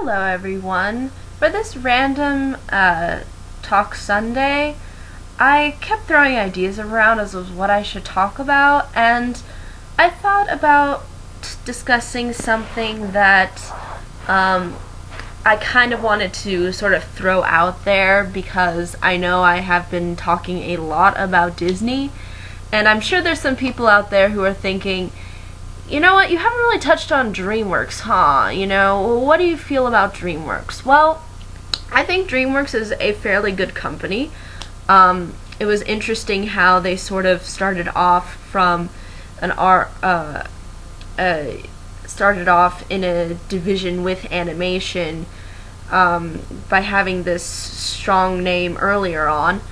Hello everyone. For this random Talk Sunday, I kept throwing ideas around as to what I should talk about, and I thought about discussing something that I kind of wanted to sort of throw out there because I know I have been talking a lot about Disney, and I'm sure there's some people out there who are thinking, you know what, you haven't really touched on Dreamworks, huh? What do you feel about Dreamworks? Well, I think Dreamworks is a fairly good company. It was interesting how they sort of started off from started off in a division with animation by having this strong name earlier on.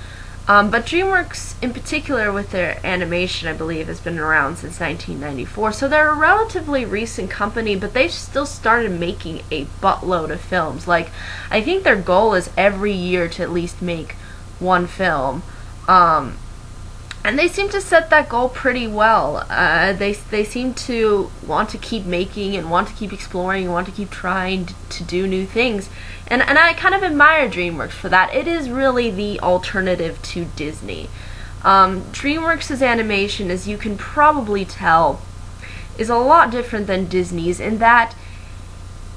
But Dreamworks, in particular with their animation, I believe, has been around since 1994. So they're a relatively recent company, but they've still started making a buttload of films. Like, I think their goal is every year to at least make one film. And they seem to set that goal pretty well. They seem to want to keep making and want to keep exploring and want to keep trying to do new things. And I kind of admire DreamWorks for that. It is really the alternative to Disney. DreamWorks' animation, as you can probably tell, is a lot different than Disney's in that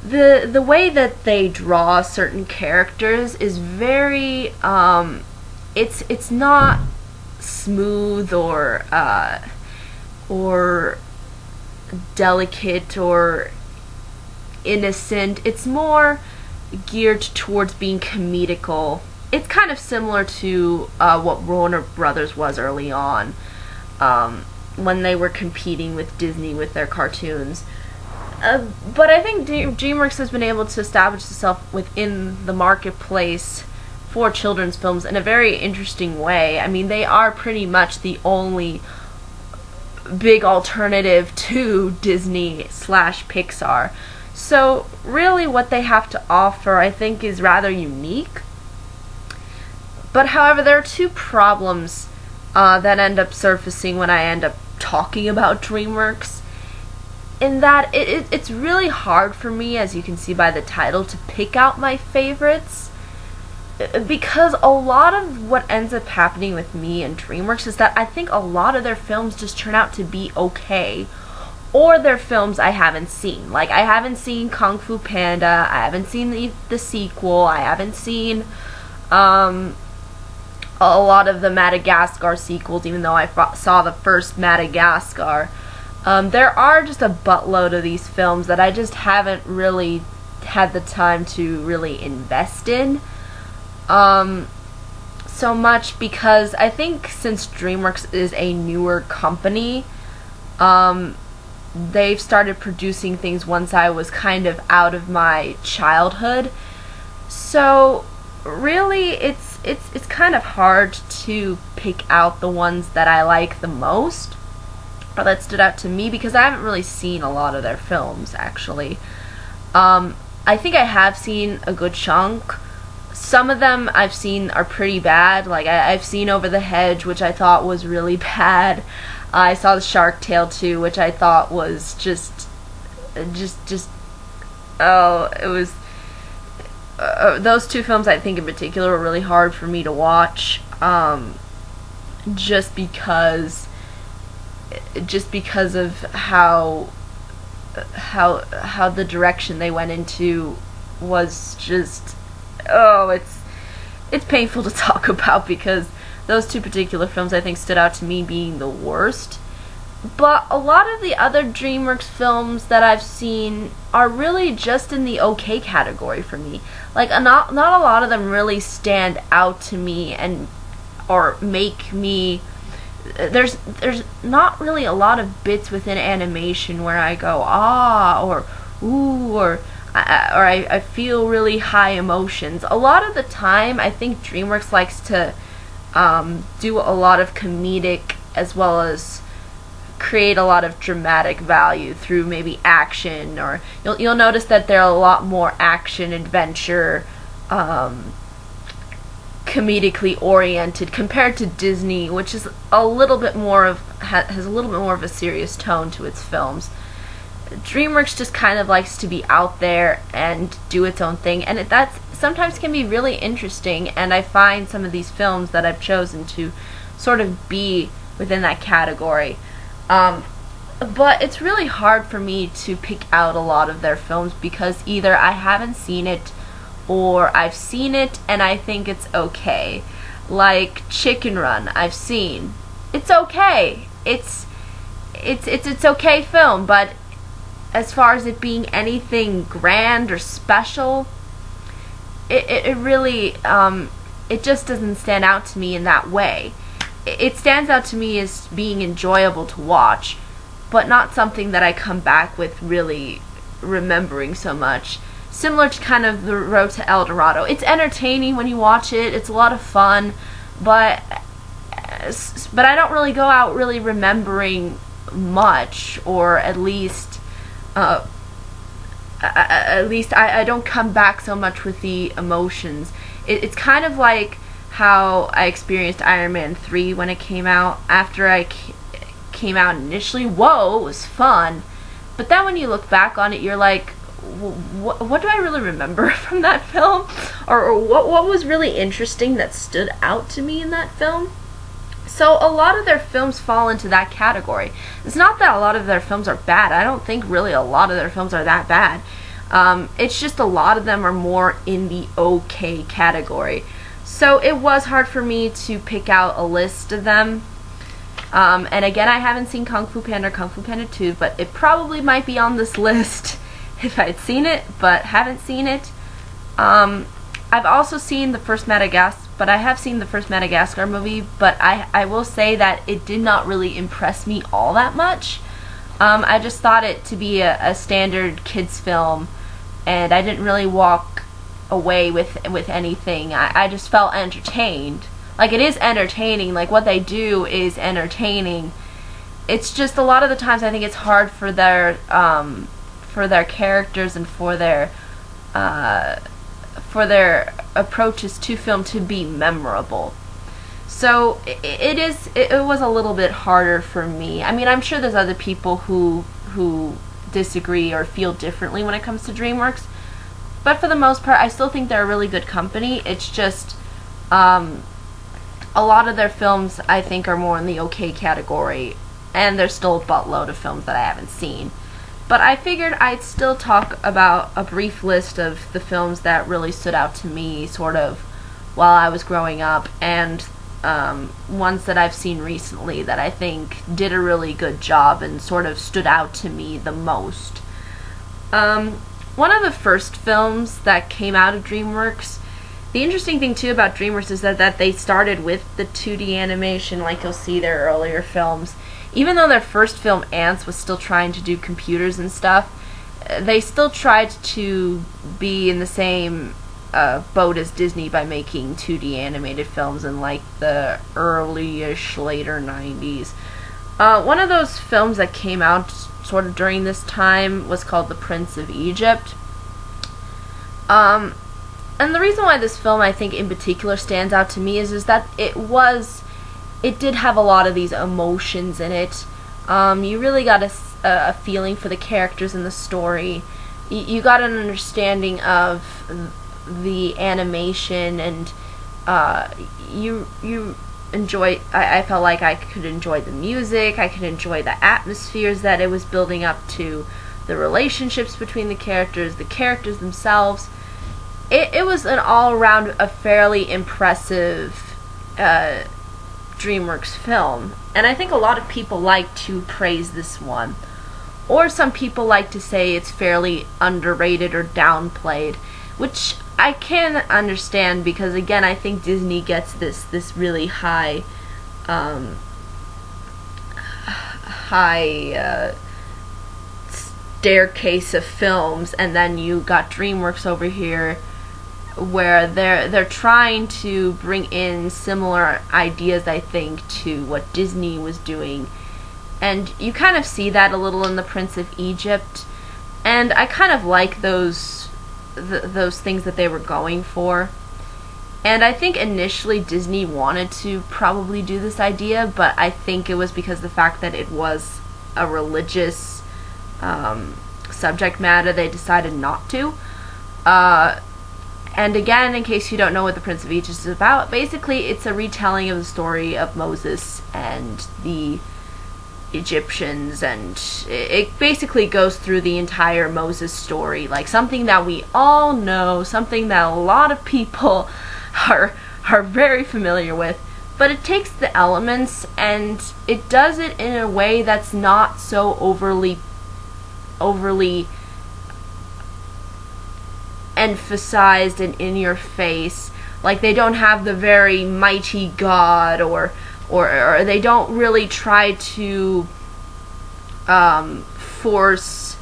the way that they draw certain characters is very it's not smooth or delicate or innocent. It's more geared towards being comedical. It's kind of similar to what Warner Brothers was early on, when they were competing with Disney with their cartoons. But I think DreamWorks has been able to establish itself within the marketplace for children's films in a very interesting way. I mean, they are pretty much the only big alternative to Disney/Pixar. So really what they have to offer, I think, is rather unique. But however, there are two problems that end up surfacing when I end up talking about DreamWorks. In that it's really hard for me, as you can see by the title, to pick out my favorites. Because a lot of what ends up happening with me and DreamWorks is that I think a lot of their films just turn out to be okay. Or they're films I haven't seen. Like, I haven't seen Kung Fu Panda, I haven't seen the sequel, I haven't seen a lot of the Madagascar sequels, even though I saw the first Madagascar. There are just a buttload of these films that I just haven't really had the time to really invest in. So much because I think since DreamWorks is a newer company, they've started producing things once I was kind of out of my childhood. So really it's kind of hard to pick out the ones that I like the most or that stood out to me, because I haven't really seen a lot of their films, actually. I think I have seen a good chunk. Some of them I've seen are pretty bad. Like, I've seen Over the Hedge, which I thought was really bad. I saw the Shark Tale 2, which I thought was it was those two films, I think in particular, were really hard for me to watch, just because of how the direction they went into was just, it's painful to talk about, because those two particular films I think stood out to me being the worst. But a lot of the other DreamWorks films that I've seen are really just in the okay category for me. Like, not a lot of them really stand out to me or make me. There's not really a lot of bits within animation where I go or ooh or I feel really high emotions. A lot of the time, I think DreamWorks likes to do a lot of comedic as well as create a lot of dramatic value through maybe action, or you'll notice that they're a lot more action adventure comedically oriented compared to Disney, which is a little bit more of has a little bit more of a serious tone to its films. DreamWorks just kind of likes to be out there and do its own thing, and that sometimes can be really interesting, and I find some of these films that I've chosen to sort of be within that category. But it's really hard for me to pick out a lot of their films because either I haven't seen it or I've seen it and I think it's okay. Like Chicken Run, I've seen. It's okay. It's okay film, but as far as it being anything grand or special, it really it just doesn't stand out to me in that way. It stands out to me as being enjoyable to watch, but not something that I come back with really remembering so much. Similar to kind of The Road to El Dorado. It's entertaining when you watch it. It's a lot of fun, but I don't really go out really remembering much, or at least I don't come back so much with the emotions. It's kind of like how I experienced Iron Man 3 when it came out. After I came out initially, whoa, it was fun, but then when you look back on it, you're like, what do I really remember from that film, or what was really interesting that stood out to me in that film? So a lot of their films fall into that category. It's not that a lot of their films are bad. I don't think really a lot of their films are that bad. It's just a lot of them are more in the okay category. So it was hard for me to pick out a list of them. And again, I haven't seen Kung Fu Panda or Kung Fu Panda 2, but it probably might be on this list if I'd seen it, but haven't seen it. I've also seen the first Madagascar movie, but I will say that it did not really impress me all that much. I just thought it to be a standard kids film, and I didn't really walk away with anything. I just felt entertained. Like, it is entertaining, like what they do is entertaining. It's just a lot of the times I think it's hard for their characters and for their approaches to film to be memorable. So it was a little bit harder for me. I mean, I'm sure there's other people who disagree or feel differently when it comes to DreamWorks, but for the most part, I still think they're a really good company. It's just a lot of their films I think are more in the okay category, and there's still a buttload of films that I haven't seen. But I figured I'd still talk about a brief list of the films that really stood out to me sort of while I was growing up, and ones that I've seen recently that I think did a really good job and sort of stood out to me the most. One of the first films that came out of DreamWorks, the interesting thing too about DreamWorks is that they started with the 2D animation, like you'll see their earlier films. Even though their first film, Ants, was still trying to do computers and stuff, they still tried to be in the same boat as Disney by making 2D animated films in like the early-ish, later 90s. One of those films that came out sort of during this time was called The Prince of Egypt. And the reason why this film, I think, in particular stands out to me is that it did have a lot of these emotions in it. You really got a feeling for the characters in the story. You got an understanding of the animation, and you enjoy. I felt like I could enjoy the music. I could enjoy the atmospheres that it was building up to, the relationships between the characters themselves. It was an all-around a fairly impressive DreamWorks film, and I think a lot of people like to praise this one, or some people like to say it's fairly underrated or downplayed, which I can understand because, again, I think Disney gets this really high staircase of films, and then you got DreamWorks over here where they're trying to bring in similar ideas, I think, to what Disney was doing. And you kind of see that a little in The Prince of Egypt. And I kind of like those things that they were going for. And I think initially Disney wanted to probably do this idea, but I think it was because of the fact that it was a religious subject matter, they decided not to. And again, in case you don't know what The Prince of Egypt is about, basically it's a retelling of the story of Moses and the Egyptians, and it basically goes through the entire Moses story, like something that we all know, something that a lot of people are very familiar with, but it takes the elements and it does it in a way that's not so overly emphasized and in your face. Like, they don't have the very mighty God, or they don't really try to force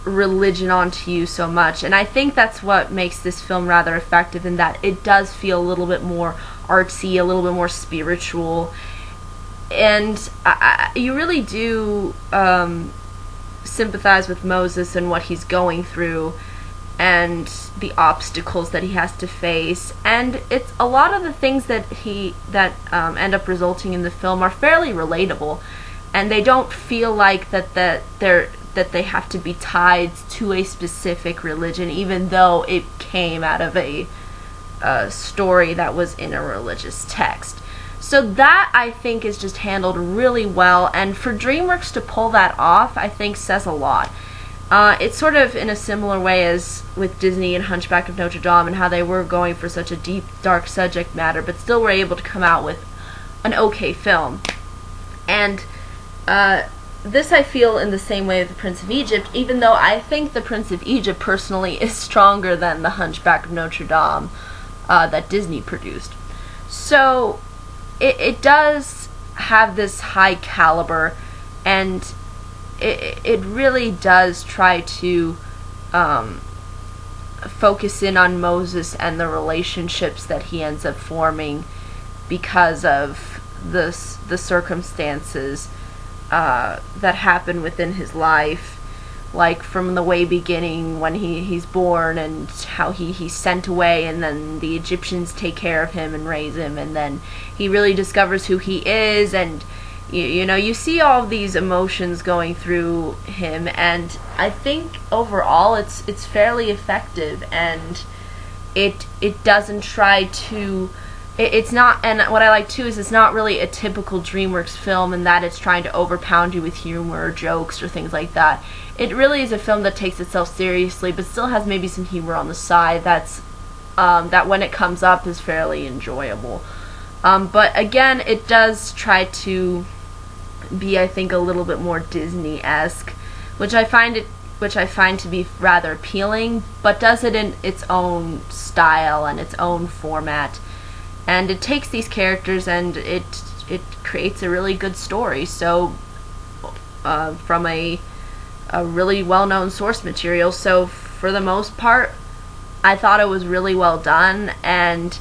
religion onto you so much. And I think that's what makes this film rather effective, in that it does feel a little bit more artsy, a little bit more spiritual, and you really do sympathize with Moses and what he's going through and the obstacles that he has to face. And it's a lot of the things that end up resulting in the film are fairly relatable, and they don't feel like that they have to be tied to a specific religion, even though it came out of a story that was in a religious text. So that, I think, is just handled really well, and for DreamWorks to pull that off, I think says a lot. It's sort of in a similar way as with Disney and Hunchback of Notre Dame, and how they were going for such a deep, dark subject matter, but still were able to come out with an okay film. And this I feel in the same way with The Prince of Egypt, even though I think The Prince of Egypt personally is stronger than The Hunchback of Notre Dame that Disney produced. So it does have this high caliber, and it really does try to focus in on Moses and the relationships that he ends up forming because of the circumstances that happen within his life, like from the way beginning when he's born, and how he's sent away, and then the Egyptians take care of him and raise him, and then he really discovers who he is, and you know, you see all of these emotions going through him, and I think overall it's fairly effective, and it doesn't try to, it's not, and what I like too is it's not really a typical DreamWorks film in that it's trying to overpound you with humor or jokes or things like that. It really is a film that takes itself seriously, but still has maybe some humor on the side that when it comes up is fairly enjoyable. But again, it does try to be, I think, a little bit more Disney-esque, which I find to be rather appealing, but does it in its own style and its own format. And it takes these characters and it creates a really good story. So from a really well-known source material. So for the most part, I thought it was really well done, and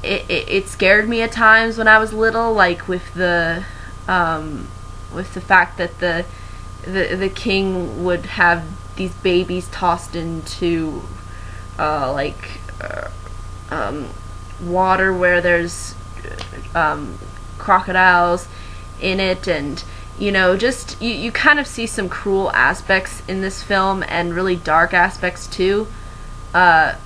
it scared me at times when I was little, like with the fact that the king would have these babies tossed into water where there's crocodiles in it, and you know, just you kind of see some cruel aspects in this film and really dark aspects too, but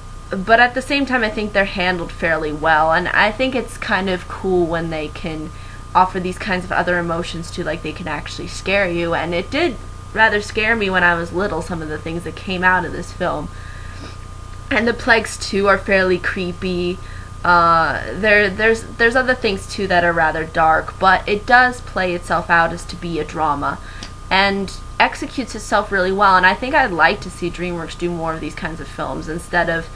at the same time I think they're handled fairly well, and I think it's kind of cool when they can offer these kinds of other emotions too, like they can actually scare you, and it did rather scare me when I was little, some of the things that came out of this film. And the plagues too are fairly creepy. There's other things too that are rather dark, but it does play itself out as to be a drama and executes itself really well, and I think I'd like to see DreamWorks do more of these kinds of films instead of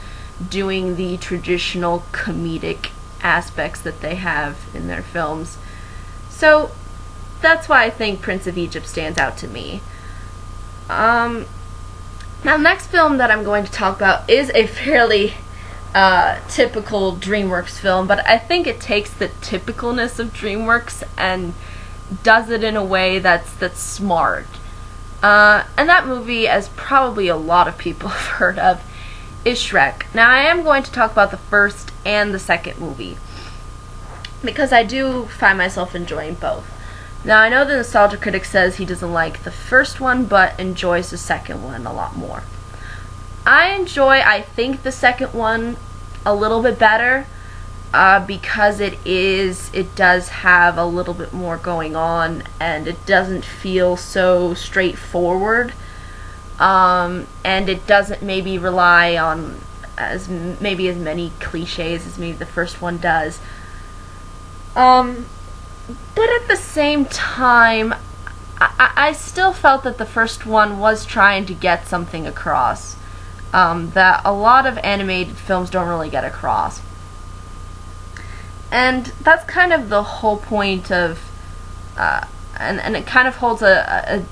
doing the traditional comedic aspects that they have in their films. So that's why I think Prince of Egypt stands out to me. Now the next film that I'm going to talk about is a fairly typical DreamWorks film, but I think it takes the typicalness of DreamWorks and does it in a way that's smart. And that movie, as probably a lot of people have heard of, is Shrek. Now I am going to talk about the first and the second movie, because I do find myself enjoying both. Now, I know the Nostalgia Critic says he doesn't like the first one, but enjoys the second one a lot more. I think, the second one a little bit better, because it does have a little bit more going on, and it doesn't feel so straightforward, and it doesn't maybe rely on as many cliches as maybe the first one does. But at the same time, I still felt that the first one was trying to get something across, that a lot of animated films don't really get across. And that's kind of the whole point of, and it kind of holds a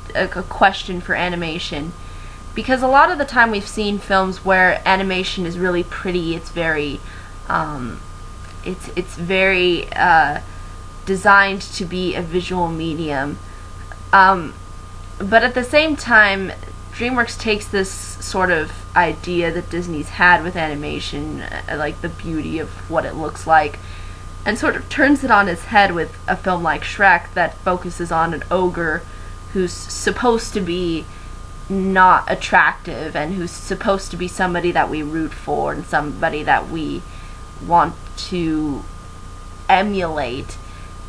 question for animation. Because a lot of the time we've seen films where animation is really pretty, it's very, it's very, designed to be a visual medium. But at the same time, DreamWorks takes this sort of idea that Disney's had with animation, like the beauty of what it looks like, and sort of turns it on its head with a film like Shrek that focuses on an ogre who's supposed to be not attractive and who's supposed to be somebody that we root for and somebody that we want to emulate.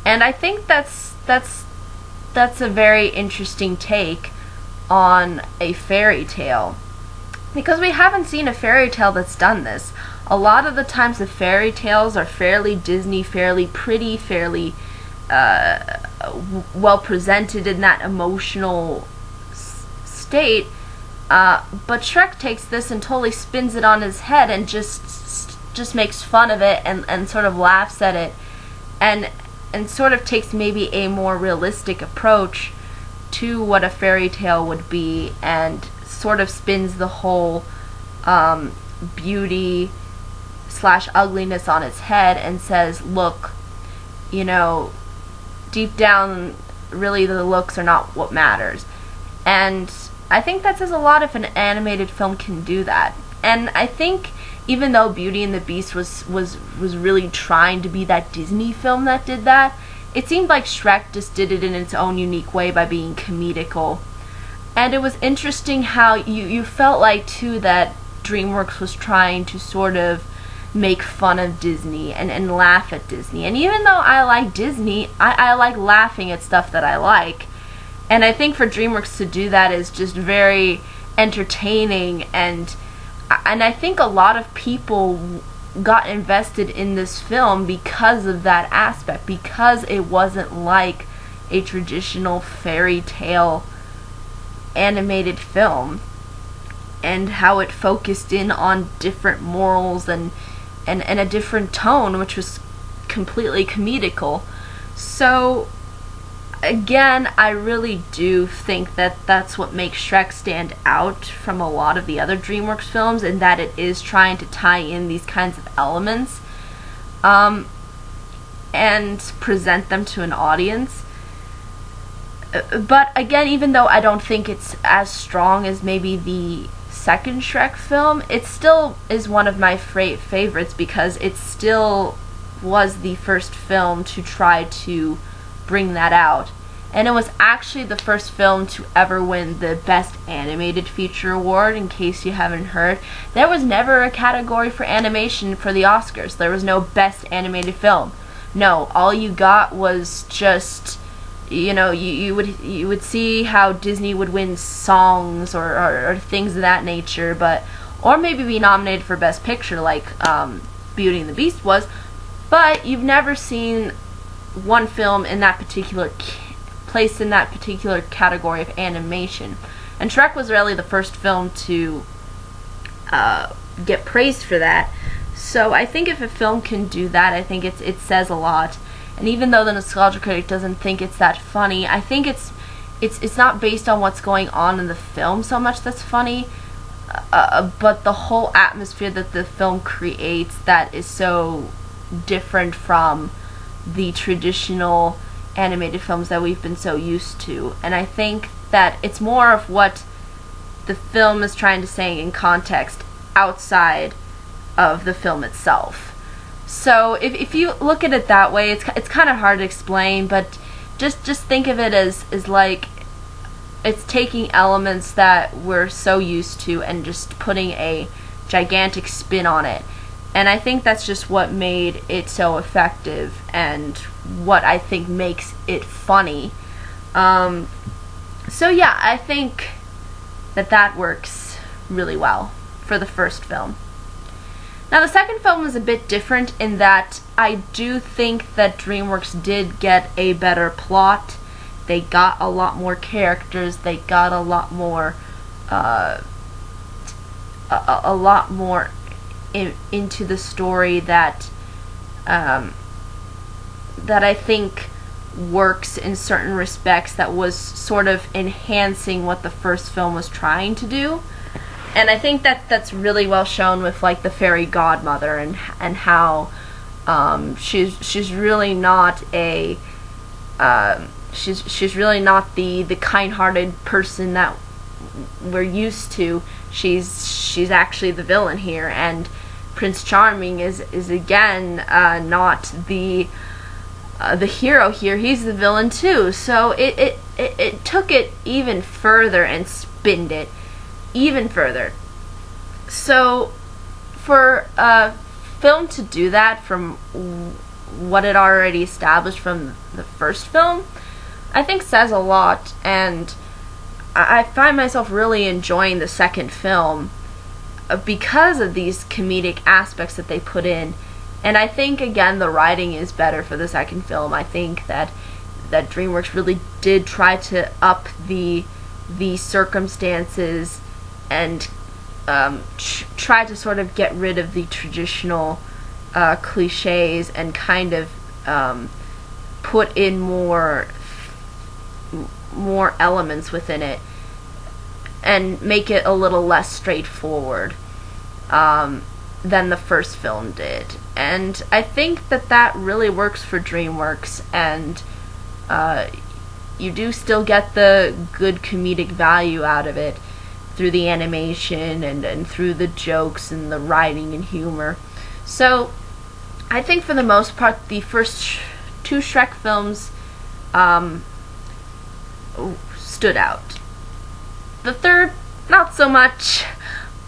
And I think that's a very interesting take on a fairy tale, because we haven't seen a fairy tale that's done this. A lot of the times the fairy tales are fairly Disney, fairly pretty, fairly well presented in that emotional state, but Shrek takes this and totally spins it on his head and just makes fun of it and sort of laughs at it, and sort of takes maybe a more realistic approach to what a fairy tale would be, and sort of spins the whole beauty / ugliness on its head and says, look, deep down, really the looks are not what matters. And I think that says a lot if an animated film can do that. And I think even though Beauty and the Beast was really trying to be that Disney film that did that, it seemed like Shrek just did it in its own unique way by being comedical. And it was interesting how you felt like, too, that DreamWorks was trying to sort of make fun of Disney and laugh at Disney. And even though I like Disney, I like laughing at stuff that I like. And I think for DreamWorks to do that is just very entertaining, and I think a lot of people got invested in this film because of that aspect, because it wasn't like a traditional fairy tale animated film, and how it focused in on different morals and a different tone, which was completely comedical. So again, I really do think that that's what makes Shrek stand out from a lot of the other DreamWorks films, and that it is trying to tie in these kinds of elements and present them to an audience. But again, even though I don't think it's as strong as maybe the second Shrek film, it still is one of my favorites, because it still was the first film to try to bring that out. And it was actually the first film to ever win the Best Animated Feature Award, in case you haven't heard. There was never a category for animation for the Oscars. There was no Best Animated Film. No, all you got was just, you would see how Disney would win songs or things of that nature, or maybe be nominated for Best Picture like Beauty and the Beast was, but you've never seen one film in that particular placed in that particular category of animation. And Shrek was really the first film to get praised for that. So I think if a film can do that, I think it says a lot. And even though the Nostalgia Critic doesn't think it's that funny, I think it's not based on what's going on in the film so much that's funny, but the whole atmosphere that the film creates that is so different from the traditional animated films that we've been so used to. And I think that it's more of what the film is trying to say in context outside of the film itself. So if you look at it that way, it's kind of hard to explain, but just think of it as like it's taking elements that we're so used to and just putting a gigantic spin on it. And I think that's just what made it so effective and what I think makes it funny. So yeah, I think that works really well for the first film. Now the second film is a bit different in that I do think that DreamWorks did get a better plot. They got a lot more characters. They got a lot more into the story that I think works in certain respects, that was sort of enhancing what the first film was trying to do. And I think that's really well shown with like the fairy godmother and how she's really not a she's really not the kind-hearted person that we're used to. She's actually the villain here, and Prince Charming is again not the hero here. He's the villain too. So it took it even further and spinned it even further. So for a film to do that from what it already established from the first film, I think says a lot, and I find myself really enjoying the second film because of these comedic aspects that they put in. And I think again the writing is better for the second film. I think that DreamWorks really did try to up the circumstances and try to sort of get rid of the traditional cliches and kind of put in more elements within it and make it a little less straightforward than the first film did. And I think that really works for DreamWorks, and you do still get the good comedic value out of it through the animation and through the jokes and the writing and humor. So I think for the most part the first two Shrek films stood out. The third, not so much,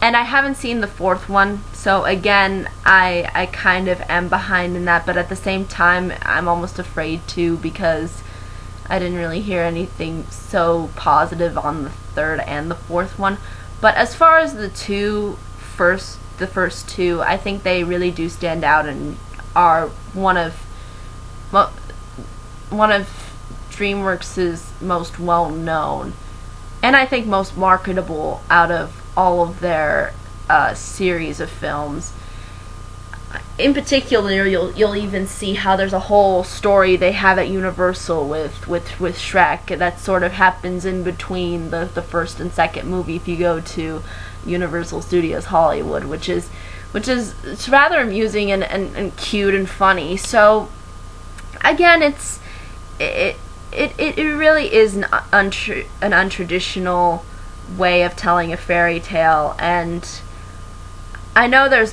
and I haven't seen the fourth one, so again I kind of am behind in that, but at the same time I'm almost afraid to, because I didn't really hear anything so positive on the third and the fourth one. But as far as the first two, I think they really do stand out and are one of DreamWorks' most well-known and I think most marketable out of all of their series of films. In particular, you'll even see how there's a whole story they have at Universal with Shrek that sort of happens in between the first and second movie if you go to Universal Studios Hollywood, which is it's rather amusing and cute and funny. So again, it really is an untraditional way of telling a fairy tale, and I know there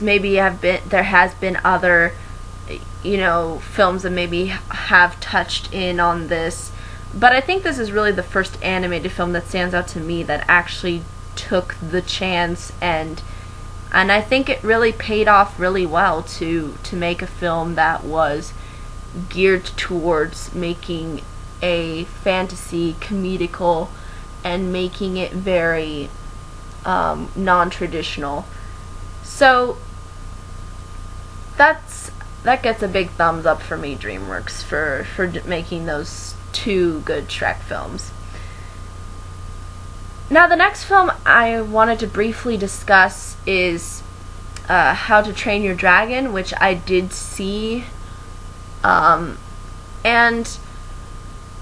has been other, films that maybe have touched in on this, but I think this is really the first animated film that stands out to me that actually took the chance, and I think it really paid off really well to make a film that was geared towards making a fantasy comedical and making it very non-traditional. So that gets a big thumbs up for me, DreamWorks, for making those two good Shrek films. Now the next film I wanted to briefly discuss is How to Train Your Dragon, which I did see, and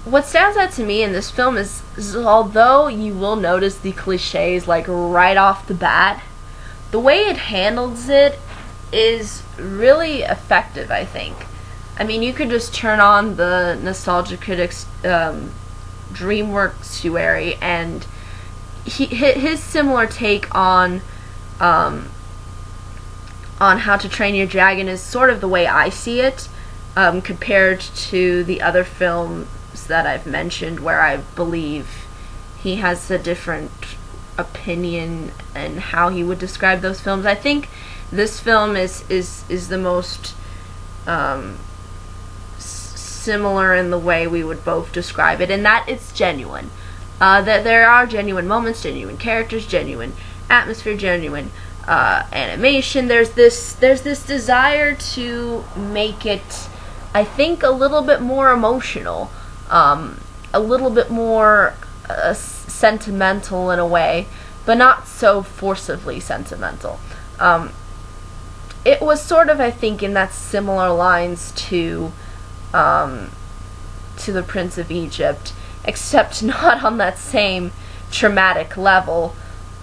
what stands out to me in this film is although you will notice the cliches like right off the bat, the way it handles it is really effective, I think. I mean, you could just turn on the Nostalgia Critics DreamWorks Yaaaay, and his similar take on How to Train Your Dragon is sort of the way I see it, compared to the other films films that I've mentioned where I believe he has a different opinion and how he would describe those films. I think this film is the most similar in the way we would both describe it, and that it's genuine. That there are genuine moments, genuine characters, genuine atmosphere, genuine animation. There's this desire to make it, I think, a little bit more emotional, a little bit more sentimental in a way, but not so forcibly sentimental. It was sort of, I think, in that similar lines to The Prince of Egypt, except not on that same traumatic level,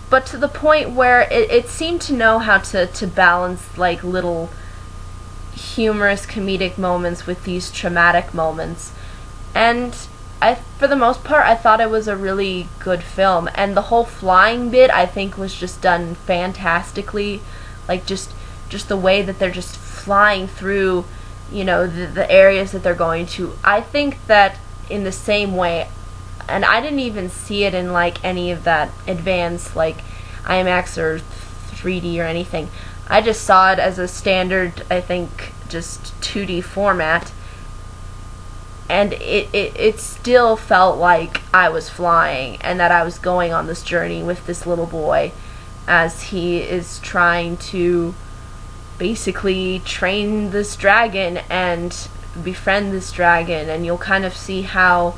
but to the point where it seemed to know how to balance like little humorous comedic moments with these traumatic moments. And for the most part, I thought it was a really good film, and the whole flying bit I think was just done fantastically. Like just the way that they're just flying through, you know, the areas that they're going to. I think that in the same way, and I didn't even see it in like any of that advanced like IMAX or 3D or anything. I just saw it as a standard, I think, just 2D format, and it still felt like I was flying and that I was going on this journey with this little boy as he is trying to basically train this dragon and befriend this dragon. And you'll kind of see how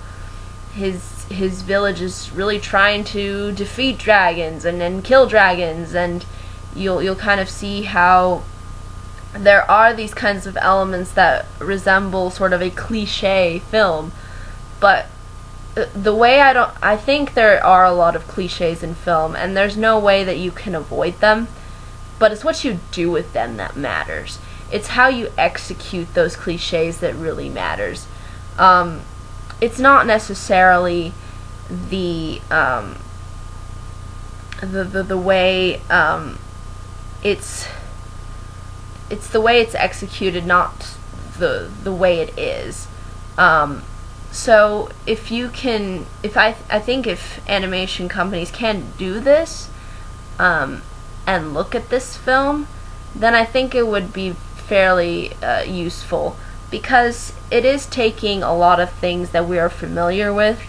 his village is really trying to defeat dragons and kill dragons, and you'll kind of see how there are these kinds of elements that resemble sort of a cliche film. But the way I think there are a lot of cliches in film, and there's no way that you can avoid them, but it's what you do with them that matters. It's how you execute those cliches that really matters. It's not necessarily the way it's the way it's executed, not the way it is. So I think if animation companies can do this and look at this film, then I think it would be fairly useful, because it is taking a lot of things that we are familiar with,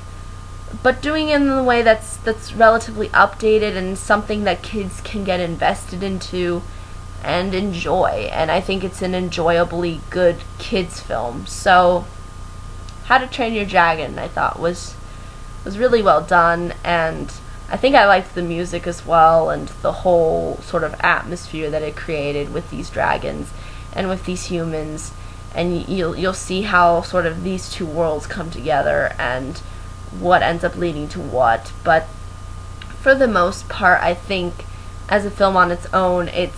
but doing it in a way that's relatively updated and something that kids can get invested into and enjoy. And I think it's an enjoyably good kids film. So How to Train Your Dragon, I thought, was really well done, and I think I liked the music as well, and the whole sort of atmosphere that it created with these dragons and with these humans. And you'll see how sort of these two worlds come together and what ends up leading to what. But for the most part, I think as a film on its own, it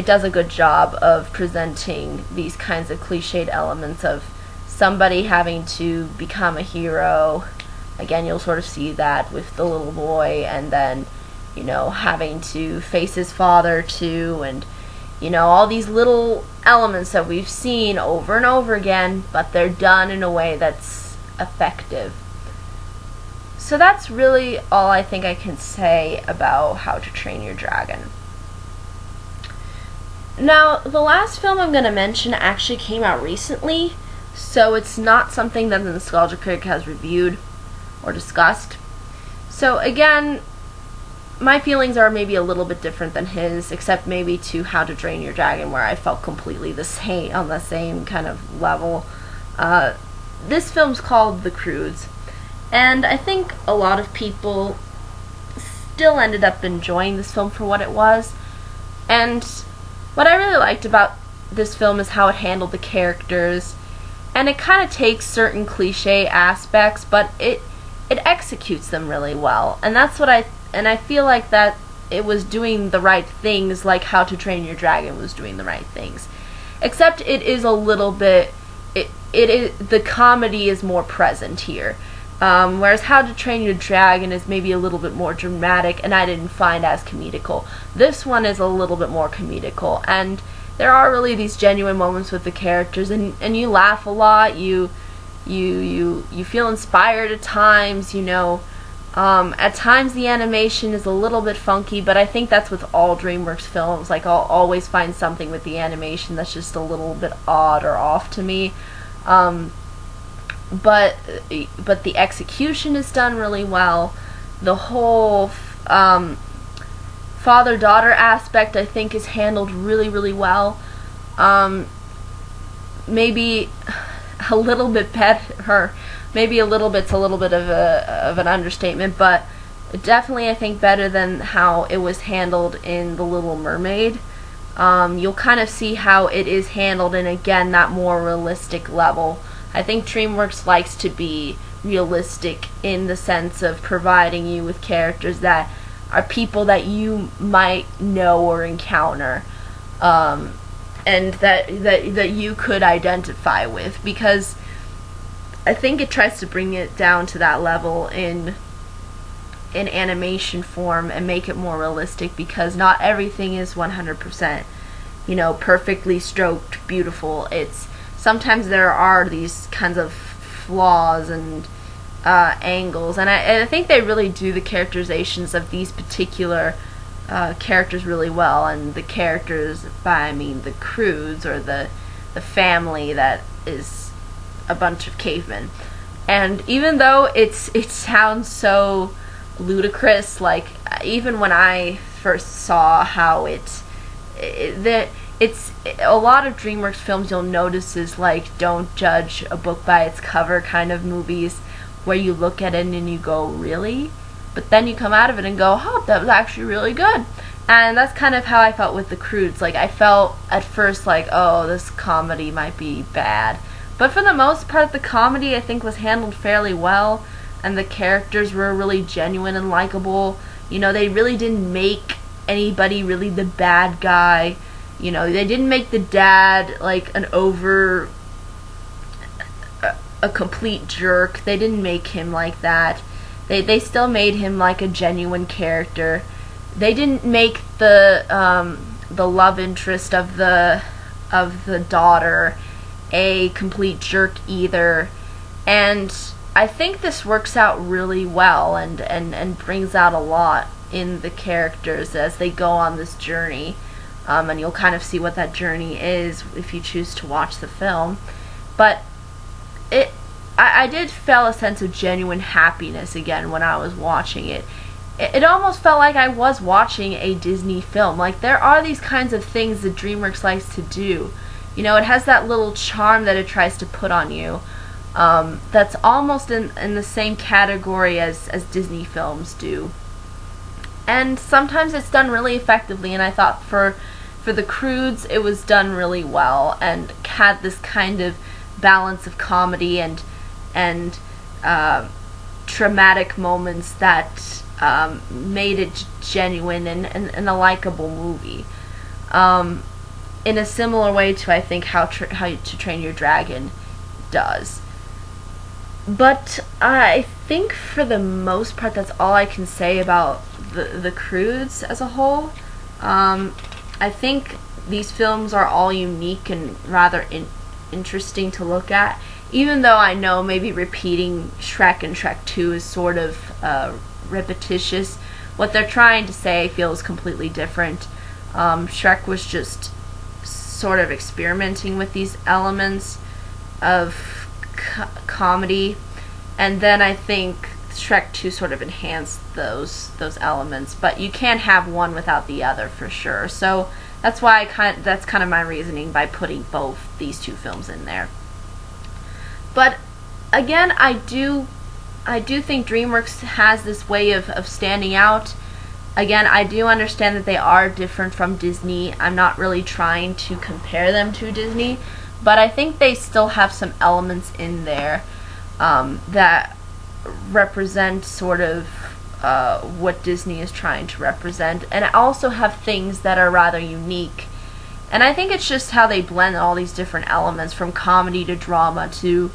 does a good job of presenting these kinds of cliched elements of somebody having to become a hero. Again, you'll sort of see that with the little boy, and then, you know, having to face his father too, and, you know, all these little elements that we've seen over and over again, but they're done in a way that's effective. So that's really all I think I can say about How to Train Your Dragon. Now, the last film I'm going to mention actually came out recently, so it's not something that the Nostalgia Critic has reviewed or discussed. So again, my feelings are maybe a little bit different than his, except maybe to How to Train Your Dragon, where I felt completely on the same kind of level. This film's called The Croods, and I think a lot of people still ended up enjoying this film for what it was. And what I really liked about this film is how it handled the characters, and it kind of takes certain cliche aspects, but it executes them really well. And that's what I feel like that it was doing the right things, like How to Train Your Dragon was doing the right things. Except it is a little bit, the comedy is more present here. Whereas How to Train Your Dragon is maybe a little bit more dramatic, and I didn't find as comedical. This one is a little bit more comedical, and there are really these genuine moments with the characters, and you laugh a lot, you You feel inspired at times, at times the animation is a little bit funky, but I think that's with all DreamWorks films. Like, I'll always find something with the animation that's just a little bit odd or off to me. But the execution is done really well. The whole father-daughter aspect, I think, is handled really, really well. Maybe a little bit better. Maybe a little bit's a little bit of an understatement, but definitely I think better than how it was handled in The Little Mermaid. You'll kind of see how it is handled in, again, that more realistic level. I think DreamWorks likes to be realistic in the sense of providing you with characters that are people that you might know or encounter, and that you could identify with, because I think it tries to bring it down to that level in animation form and make it more realistic, because not everything is 100%, perfectly stroked, beautiful. It's sometimes there are these kinds of flaws and angles, and I think they really do the characterizations of these particular characters really well, and the characters, I mean the Croods, or the family that is a bunch of cavemen. And even though it sounds so ludicrous, like, even when I first saw how it's a lot of DreamWorks films, you'll notice, is like, don't judge a book by its cover kind of movies, where you look at it and you go, really? But then you come out of it and go, oh, that was actually really good. And that's kind of how I felt with the Croods. Like, I felt at first like, oh, this comedy might be bad. But for the most part, the comedy, I think, was handled fairly well, and the characters were really genuine and likable. They really didn't make anybody really the bad guy. They didn't make the dad like a complete jerk. They didn't make him like that. They still made him like a genuine character. They didn't make the love interest of the daughter a complete jerk either. And I think this works out really well and brings out a lot in the characters as they go on this journey. And you'll kind of see what that journey is if you choose to watch the film. But I did feel a sense of genuine happiness again when I was watching it. It almost felt like I was watching a Disney film. Like, there are these kinds of things that DreamWorks likes to do. It has that little charm that it tries to put on you, that's almost in the same category as Disney films do. And sometimes it's done really effectively, and I thought for the Croods it was done really well, and had this kind of balance of comedy and traumatic moments that made it genuine and a likable movie. In a similar way to, I think, how To Train Your Dragon does. But I think for the most part that's all I can say about the Croods as a whole. I think these films are all unique and rather interesting to look at, even though I know maybe repeating Shrek and Shrek 2 is sort of repetitious. What they're trying to say feels completely different. Shrek was just sort of experimenting with these elements of comedy, and then I think Shrek 2 sort of enhanced those elements, but you can't have one without the other for sure. So that's why that's kind of my reasoning by putting both these two films in there. But again, I do think DreamWorks has this way of standing out. Again, I do understand that they are different from Disney. I'm not really trying to compare them to Disney, but I think they still have some elements in there that represent sort of what Disney is trying to represent, and also have things that are rather unique. And I think it's just how they blend all these different elements, from comedy to drama to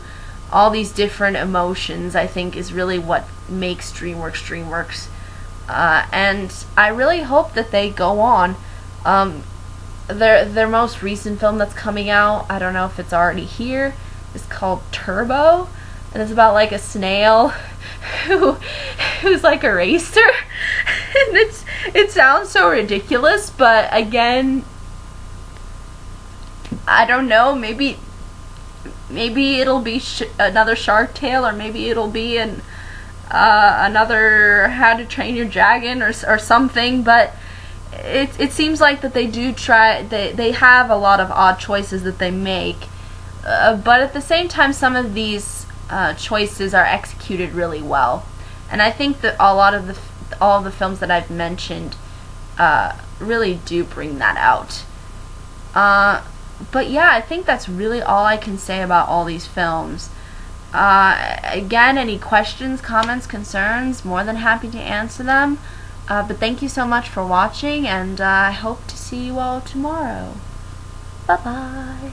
all these different emotions, I think is really what makes DreamWorks. And I really hope that they go on. Their most recent film that's coming out, I don't know if it's already here, is called Turbo. and it's about like a snail who's like a racer. And it sounds so ridiculous, but again, I don't know, maybe it'll be another Shark Tale, or maybe it'll be another How to Train Your Dragon or something. But it seems like that they do try, they have a lot of odd choices that they make, but at the same time some of these choices are executed really well. And I think that all of the films that I've mentioned really do bring that out. But yeah, I think that's really all I can say about all these films. Again, any questions, comments, concerns, more than happy to answer them. But thank you so much for watching, and I hope to see you all tomorrow. Bye-bye.